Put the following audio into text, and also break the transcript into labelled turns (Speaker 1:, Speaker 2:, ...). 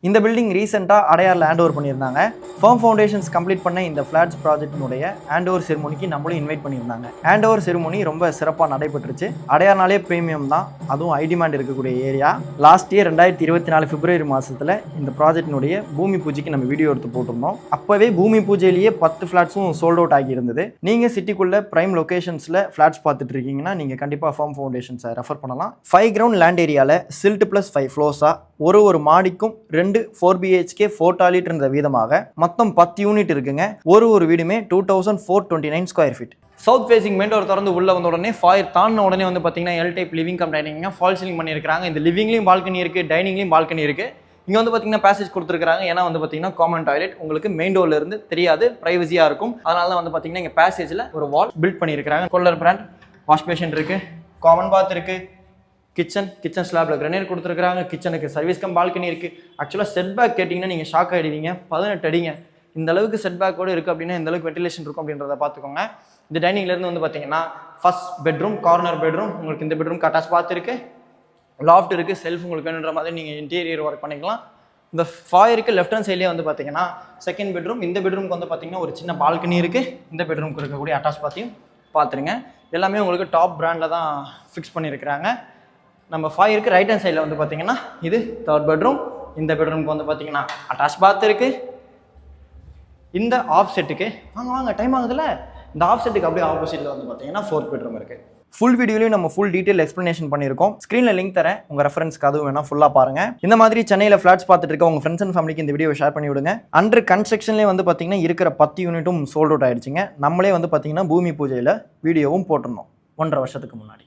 Speaker 1: இந்த பில்டிங் ரீசெண்டாக Adyar land over பண்ணியிருந்தாங்க. ஃபர்ம் ஃபவுண்டேஷன்ஸ் கம்ப்ளீட் பண்ண இந்த ஃப்ளாட்ஸ் ப்ராஜெக்டினுடைய ஹேண்ட் ஓவர் செரிமோனிக்கு நம்மளும் இன்வைட் பண்ணியிருந்தாங்க. ஹேண்ட் ஓவர் செரிமோனி ரொம்ப சிறப்பாக நடைபெற்றுச்சு. அடையார்னாலே ப்ரீமியம் தான், அதுவும் ஹை டிமாண்ட் இருக்கக்கூடிய ஏரியா. லாஸ்ட் இயர் 2024 பிப்ரவரி மாதத்தில் இந்த ப்ராஜெக்டினுடைய பூமி பூஜைக்கு நம்ம வீடியோ எடுத்து போட்டிருந்தோம். அப்போவே பூமி பூஜையிலேயே 10 ஃப்ளாட்ஸும் சோல்ட் அவுட் ஆகி இருந்தது. நீங்கள் சிட்டிக்குள்ளே ப்ரைம் லொக்கேஷன்ஸில் ஃப்ளாட்ஸ் பார்த்துட்டு இருக்கீங்கன்னா நீங்கள் கண்டிப்பாக ஃபர்ம் ஃபவுண்டேஷன்ஸை ரெஃபர் பண்ணலாம். 5 கிரவுண்ட் லேண்ட் ஏரியாவில் சில்ட் ப்ளஸ் 5 ஃப்ளோர்ஸாக ஒரு மாடிக்கும் 2 4 BHK 4 டாய்லெட் என்ற வீதமாக மொத்தம் 10 யூனிட் இருக்குங்க. ஒரு வீடுமே 2429 square feet. South facing main door திறந்து உள்ள வந்த உடனே ஃபாயர் தாண்டின உடனே வந்து பார்த்தீங்கன்னா L type living cum dining false ceiling பண்ணியிருக்காங்க. இந்த லிவிங்லையும் பால்கனி இருக்குது, டைனிங்லையும் பால்கனி இருக்குது. இங்கே வந்து பார்த்தீங்கன்னா பேசேஜ் கொடுத்துருக்காங்க. ஏன்னா வந்து பார்த்தீங்கன்னா காமன் டாய்லெட் உங்களுக்கு மெயின் டோர்ல இருந்து தெரியாது, ப்ரைவசியாக இருக்கும். அதனால தான் வந்து பார்த்தீங்கன்னா இங்கே பேசேஜில் ஒரு வால் பில்ட் பண்ணியிருக்காங்க. கொல்லர் பிராண்ட் வாஷ் பேஷன் இருக்குது, காமன் பாத் இருக்குது, கிச்சன் ஸ்லாப்ல கிரனேட் கொடுத்துருக்காங்க. கிச்சனுக்கு சர்வீஸ் கம் பால்கனி இருக்குது. ஆக்சுவலாக செட் பேக் கேட்டிங்கன்னா நீங்கள் ஷாக் ஆகிடுவீங்க. 18 அடிங்க. இந்த அளவுக்கு செட் பேக்கோடு இருக்குது அப்படின்னா இந்த அளவுக்கு வென்டிலேஷன் இருக்கும் அப்படின்றத பார்த்துக்கோங்க. இந்த டைனிங்லேருந்து வந்து பார்த்தீங்கன்னா ஃபர்ஸ்ட் பெட்ரூம், கார்னர் பெட்ரூம், உங்களுக்கு இந்த பெட்ரூம் அட்டாச் பாத் இருக்குது, லாஃப்ட் இருக்குது, செல்ஃப் உங்களுக்கு வேணுன்ற மாதிரி நீங்கள் இன்டீரியர் ஒர்க் பண்ணிக்கலாம். இந்த ஃபாயருக்கு லெஃப்ட் ஹேண்ட் சைட்லேயே வந்து பார்த்தீங்கன்னா செகண்ட் பெட்ரூம். இந்த பெட்ரூமுக்கு வந்து பார்த்தீங்கன்னா ஒரு சின்ன பால்கனி இருக்குது. இந்த பெட்ரூமுக்கு இருக்கக்கூடிய அட்டாச் பாத்தையும் பார்த்துருங்க. எல்லாமே உங்களுக்கு டாப் பிராண்டில் தான் ஃபிக்ஸ் பண்ணியிருக்கிறாங்க. நம்ம ஃபாயருக்கு ரைட் ஹேண்ட் சைடில் வந்து பார்த்தீங்கன்னா இது தேர்ட் பெட்ரூம். இந்த பெட்ரூமுக்கு வந்து பார்த்தீங்கன்னா அட்டாச் பாத் இருக்குது. இந்த ஆஃப் செட்டுக்கு வாங்க டைம் ஆகுதுல்ல, இந்த ஆஃப் செட்டுக்கு அப்படியே ஆப்போசிட்டில் வந்து பார்த்தீங்கன்னா ஃபோர்த் பெட்ரூம் இருக்குது. ஃபுல் வீடியோலையும் நம்ம ஃபுல் டீட்டெயில் எக்ஸ்ப்ளனேஷன் பண்ணியிருக்கோம். ஸ்க்ரீனில் லிங்க் தரேன், உங்கள் ரெஃபரன்ஸ்க்கு அதுவும் வேணால் ஃபுல்லாக பாருங்கள். இந்த மாதிரி சென்னையில் ஃப்ளாட்ஸ் பார்த்துட்டு இருக்க உங்கள் ஃப்ரெண்ட்ஸ் அண்ட் ஃபேமிலிக்கு இந்த வீடியோ ஷேர் பண்ணி விடுங்க. அண்டர் கன்ஸ்ட்ரக்ஷன்லேயே வந்து பார்த்தீங்கன்னா இருக்கிற 10 யூனிட்டும் சோல்ட் அவுட் ஆயிடுச்சுங்க. நம்மளே வந்து பார்த்தீங்கன்னா பூமி பூஜையில் வீடியோவும் போட்டிருந்தோம் 1.5 வருஷத்துக்கு முன்னாடி.